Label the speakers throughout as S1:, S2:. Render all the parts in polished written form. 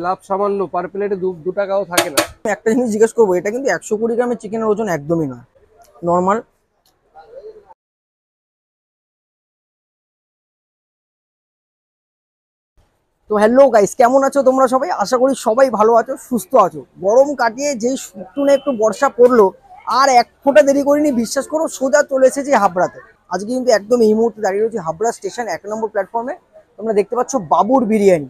S1: লাভ সামান্য, পার প্লেটে 2 টাকাও থাকে না।
S2: একটা জিনিস জিজ্ঞেস করবো, এটা কিন্তু 120 গ্রামের চিকেনের ওজন একদমই নয়, নর্মাল। তো হ্যালো গাইস, কেমন আছো তোমরা সবাই? আশা করি সবাই ভালো আছো, সুস্থ আছো। গরম কাটিয়ে যেই টুনে একটু বর্ষা পড়লো, আর এক ফোঁটা দেরি করিনি, বিশ্বাস করো, সোজা চলে এসেছি হাবড়াতে। আজকে কিন্তু একদম এই মুহূর্তে দাঁড়িয়ে রয়েছি হাবড়া স্টেশন 1 নম্বর প্ল্যাটফর্মে। তোমরা দেখতে পাচ্ছ বাবুর বিরিয়ানি।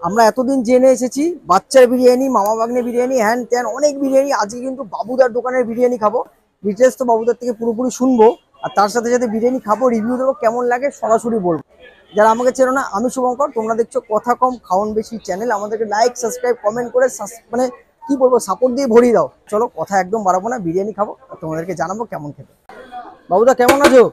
S2: আমরা এতদিন জেনে এসেছি বাচ্চার বিরিয়ানি, মামা বাগনে বিরিয়ানি, হ্যান ত্যান অনেক বিরিয়ানি। আজকে কিন্তু বাবুদার দোকানের বিরিয়ানি খাবো। ডিটেলস তো বাবুদার থেকে পুরোপুরি শুনবো, আর তার সাথে সাথে বিরিয়ানি খাবো, রিভিউ দেবো, কেমন লাগে সরাসরি বলবো। যারা আমাকে চেনো না, আমি শুভঙ্কর, তোমরা দেখছো কথা কম খাওয়ান বেশি চ্যানেল। আমাদেরকে লাইক, সাবস্ক্রাইব, কমেন্ট করে মানে কি বলবো, সাপোর্ট দিয়ে ভরিয়ে দাও। চলো কথা একদম বাড়াবো না, বিরিয়ানি খাবো আর তোমাদেরকে জানাবো কেমন খেতে। বাবুদা কেমন আছো?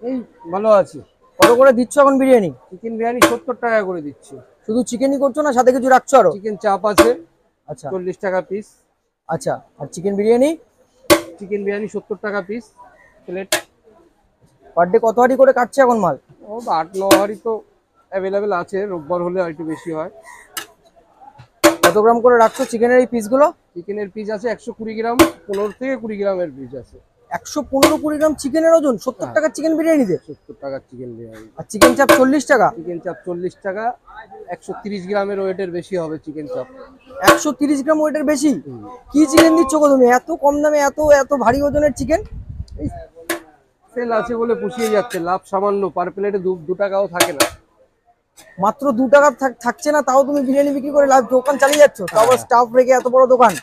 S1: এই ভালো আছি।
S2: কত করে দিচ্ছ এখন বিরিয়ানি?
S1: চিকেন বিরিয়ানি 70 টাকা করে দিচ্ছি।
S2: শুধু চিকেনই করছো না সাথে কিছু রাখছো আরো?
S1: চিকেন চাপ আছে,
S2: আচ্ছা
S1: 40 টাকা পিস।
S2: আচ্ছা, আর চিকেন বিরিয়ানি?
S1: চিকেন বিরিয়ানি 70 টাকা পিস প্লেট।
S2: পার ডে কত হাঁড়ি করে কাটছে এখন মাল?
S1: ও 8-9 হাঁড়ি তো অ্যাভেলেবেল আছে, রোববার হলে একটু বেশি হয়।
S2: কত গ্রাম করে রাখছো চিকেনের এই পিসগুলো?
S1: চিকেনের পিস আছে 120 গ্রাম, 15 থেকে 20 গ্রামের পিস আছে।
S2: 115-20 গ্রাম চিকেনের ওজন 70 টাকা চিকেন বিরিয়ানিতে?
S1: 70 টাকার চিকেন বিরিয়ানি।
S2: আর চিকেন চাপ 40 টাকা?
S1: চিকেন চাপ 40 টাকা, 130 গ্রামের ওয়েটের বেশি হবে চিকেন চাপ।
S2: 130 গ্রাম ওয়েটের বেশি? কি চিকেন দিচ্ছ গো তুমি এত কম দামে, এত এত ভারী ওজনের চিকেন?
S1: এই সেল আছে বলে পুষিয়ে যাচ্ছে, লাভ সামান্য, পার প্লেটে 2 টাকাও থাকে না।
S2: মাত্র 2 টাকা থাকছে না, তাও তুমি বিরিয়ানি বিক্রি করে লাভ দোকান চালিয়ে যাচ্ছ, তাও আবার স্টাফ রেখে, এত বড় দোকান।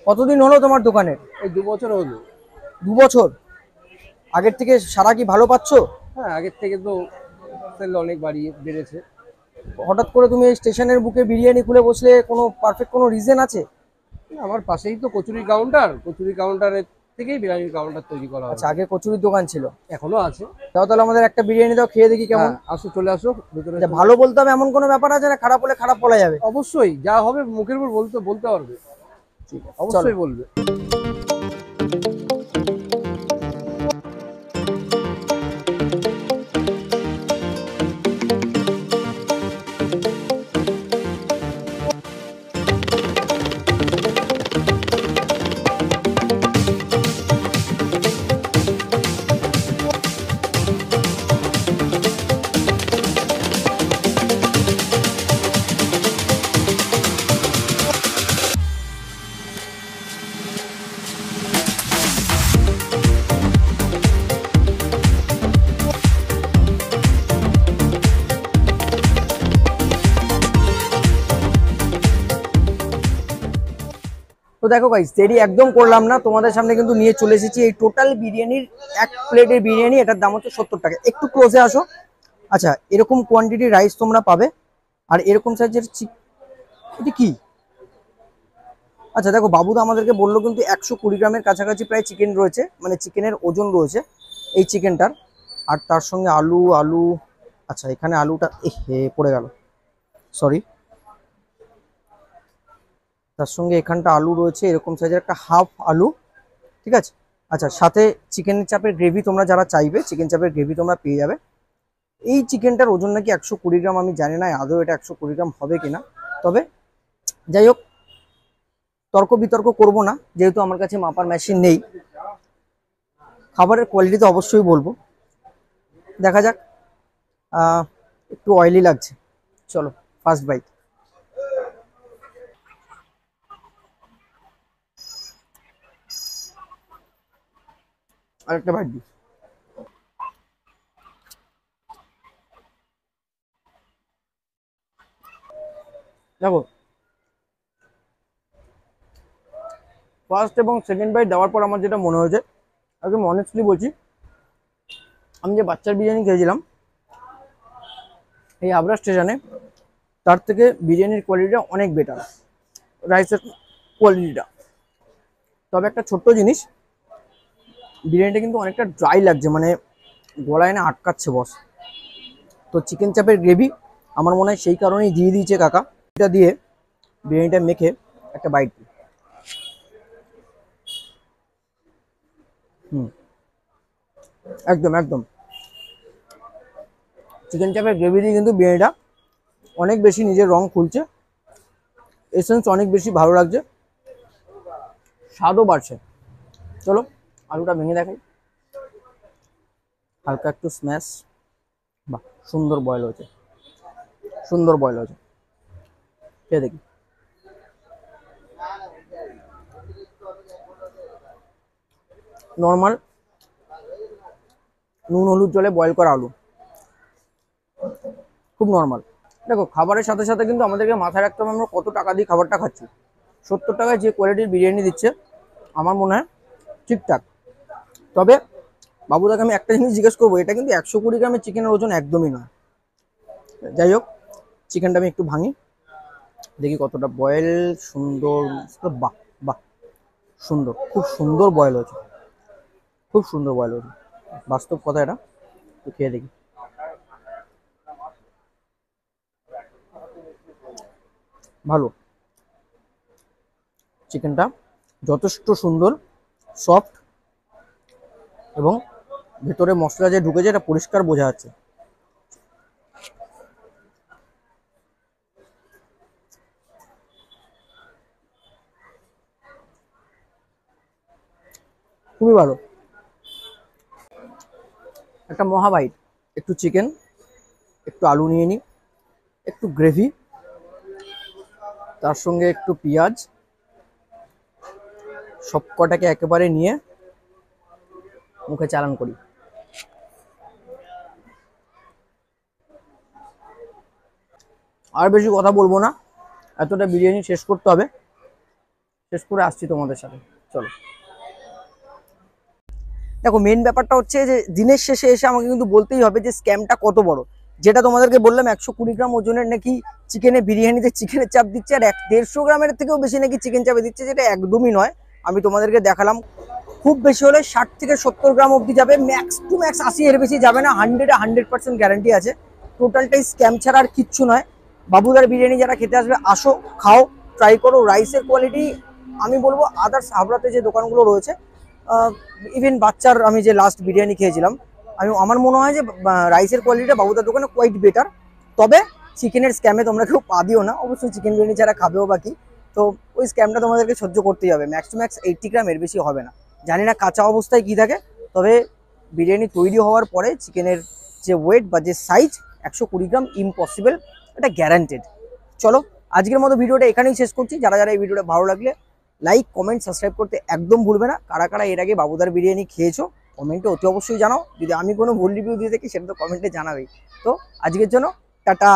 S2: কতদিন হলো তোমার দোকানের?
S1: এই 2 বছর হলো।
S2: 2 বছর? আগের থেকে সারা কি ভালো পাচ্ছ?
S1: হ্যাঁ, আগের থেকে তো সেল অনেক বেড়েছে।
S2: হঠাৎ করে তুমি এই স্টেশনের বুকে বিরিয়ানি খুলে বসলে, কোনো পারফেক্ট কোনো রিজন আছে?
S1: আমার পাশেই তো কচুরি কাউন্টার, কচুরি কাউন্টারের থেকেই বিরিয়ানির কাউন্টার তৈরি করা হয়।
S2: আচ্ছা, আগে কচুরির দোকান ছিল,
S1: এখনো আছে।
S2: তাও তাহলে আমাদের একটা বিরিয়ানি দাও, খেয়ে দেখি কেমন।
S1: আসো, চলে আসো ভিতরে।
S2: ভালো বলতে হবে এমন কোনো ব্যাপার আছে না? খারাপ হলে খারাপ বলা যাবে?
S1: অবশ্যই, যা হবে মুখের উপর বলতে পারবে।
S2: ঠিক আছে,
S1: অবশ্যই বলবে।
S2: তো দেখো গাইস, দেরি একদম করলাম না, তোমাদের সামনে কিন্তু নিয়ে চলে এসেছি এই টোটাল বিরিয়ানির এক প্লেটের বিরিয়ানি। এটার দাম হচ্ছে 70 টাকা। একটু ক্লোজে আসো। আচ্ছা, এরকম কোয়ান্টিটির রাইস তোমরা পাবে, আর এরকম সাইজের এটা কি? আচ্ছা দেখো, বাবুদা আমাদেরকে বললো কিন্তু 120 গ্রামের কাছাকাছি প্রায় চিকেন রয়েছে, মানে চিকেনের ওজন রয়েছে এই চিকেনটার। আর তার সঙ্গে আলু আলু আচ্ছা, এখানে আলুটা পড়ে গেল, সরি। তার সঙ্গে এখানটা আলু রয়েছে, এরকম সাইজের একটা হাফ আলু, ঠিক আছে। আচ্ছা, সাথে চিকেন চাপের গ্রেভি, তোমরা যারা চাইবে চিকেন চাপের গ্রেভি তোমরা পেয়ে যাবে। এই চিকেনটার ওজন নাকি 120 গ্রাম। আমি জানি না আদৌ এটা 120 গ্রাম হবে কিনা, তবে যাই হোক, তর্ক বিতর্ক করবো না, যেহেতু আমার কাছে মাপার মেশিন নেই। খাবারের কোয়ালিটি তো অবশ্যই বলবো, দেখা যাক। একটু অয়েলি লাগছে, চলো ফার্স্ট বাইট। আরেকটা বাইট দিই। দেখো, ফার্স্ট এবং সেকেন্ড বাইট দেওয়ার পর আমার যেটা মনে হয়েছে, একদম অনেস্টলি বলছি, আমি যে বাচ্চার বিরিয়ানি খেয়েছিলাম এই হাবড়া স্টেশনে, তার থেকে বিরিয়ানির কোয়ালিটিটা অনেক বেটার, রাইসের কোয়ালিটিটা। তবে একটা ছোট্ট জিনিস, বিরিয়ানিটা কিন্তু অনেকটা ড্রাই লাগছে, মানে গলায় না আটকাচ্ছে বস। তো চিকেন চাপের গ্রেভি আমার মনে হয় সেই কারণেই দিয়ে দিয়েছে কাকা। এটা দিয়ে বিরিয়ানিটা মেখে একটা বাইট দিই। একদম একদম চিকেন চাপের গ্রেভি দিয়ে কিন্তু বিরিয়ানিটা অনেক বেশি নিজের রং খুলছে। এসেন্স অনেক বেশি ভালো লাগছে, স্বাদও বাড়ছে। চলো আলুটা ভেঙে দেখাই, হালকা একটু স্ম্যাশ। বাহ, সুন্দর বয়েল হয়েছে, সুন্দর বয়েল হয়েছে। খেয়ে দেখি। নর্মাল নুন হলুদ জলে বয়েল করা আলু, খুব নর্মাল। দেখো খাবারের সাথে সাথে কিন্তু আমাদেরকে মাথায় রাখতে হবে আমরা কত টাকা দিয়ে খাবারটা খাচ্ছি। 70 টাকায় যে কোয়ালিটির বিরিয়ানি দিচ্ছে আমার মনে হয় ঠিকঠাক। তবে বাবুদাকে আমি একটা জিনিস জিজ্ঞেস করবো, এটা কিন্তু 120 গ্রামের চিকেনের ওজন একদমই নয়। যাই হোক, চিকেনটা আমি একটু ভাঙি, দেখি কতটা বয়েল। সুন্দর, বাহ বাহ, সুন্দর, খুব সুন্দর বয়েল হয়েছে, খুব সুন্দর বয়েল হয়েছে, বাস্তব কথা এটা। তো খেয়ে দেখি। ভালো, চিকেনটা যথেষ্ট সুন্দর, সফট, এবং ভেতরে মশলা যে ঢুকেছে এটা পরিষ্কার বোঝা যাচ্ছে। খুবই ভালো, একটা মহাবাইট। একটু চিকেন, একটু আলু নিয়ে নিই, একটু গ্রেভি, তার সঙ্গে একটু পেঁয়াজ, সব কটাকে একেবারে নিয়ে মুখে চালান করি। আর বেশি কথা বলবো না, এতটা বিরিয়ানি শেষ করতে হবে, শেষ করে আসছি তোমাদের সাথে। চলো। দেখো মেন ব্যাপারটা হচ্ছে যে দিনের শেষে এসে আমাকে কিন্তু বলতেই হবে যে স্ক্যামটা কত বড়। যেটা তোমাদেরকে বললাম 120 গ্রাম ওজনের নাকি চিকেনে বিরিয়ানিতে চিকেনের চাপ দিচ্ছে, আর 150 গ্রামের থেকেও বেশি নাকি চিকেন চাপে দিচ্ছে, যেটা একদমই নয়। আমি তোমাদেরকে দেখালাম খুব বেশি হলে 60 থেকে 70 গ্রাম অবধি যাবে, ম্যাক্স টু ম্যাক্স 80, এর বেশি যাবে না। 100% গ্যারান্টি আছে। টোটালটাই স্ক্যাম ছাড়া আর কিচ্ছু নয়। বাবুদার বিরিয়ানি যারা খেতে আসবে, আসো, খাও, ট্রাই করো। রাইসের কোয়ালিটি আমি বলবো আদার্স হাবড়াতে যে দোকানগুলো রয়েছে, ইভেন বাচ্চার আমি যে লাস্ট বিরিয়ানি খেয়েছিলাম, আমার মনে হয় যে রাইসের কোয়ালিটিটা বাবুদার দোকানে কোয়াইট বেটার। তবে চিকেনের স্ক্যামে তোমরা কেউ পা দিও না, অবশ্যই চিকেন বিরিয়ানি যারা খাবেও বাকি, তো ওই স্ক্যামটা তোমাদেরকে সহ্য করতেই হবে। ম্যাক্স টু ম্যাক্স 80 গ্রাম, এর বেশি হবে না। জানি না কাঁচা অবস্থায় কি থাকে, তবে বিরিয়ানি তৈরি হওয়ার পরে চিকেনের যে ওয়েট বা যে সাইজ, 120 গ্রাম ইম্পসিবল, এটা গ্যারান্টেড। চলো আজকের মতো ভিডিওটা এখানেই শেষ করছি। যারা যারা এই ভিডিওটা ভালো লাগলে লাইক, কমেন্ট, সাবস্ক্রাইব করতে একদম ভুলবে না। কারা কারা এর আগে বাবুদার বিরিয়ানি খেয়েছো কমেন্টে অতি অবশ্যই জানাও। যদি আমি কোনো ভুল রিভিউ দিয়ে থাকি সেটা তো কমেন্টে জানাবেই। তো আজকের জন্য টাটা।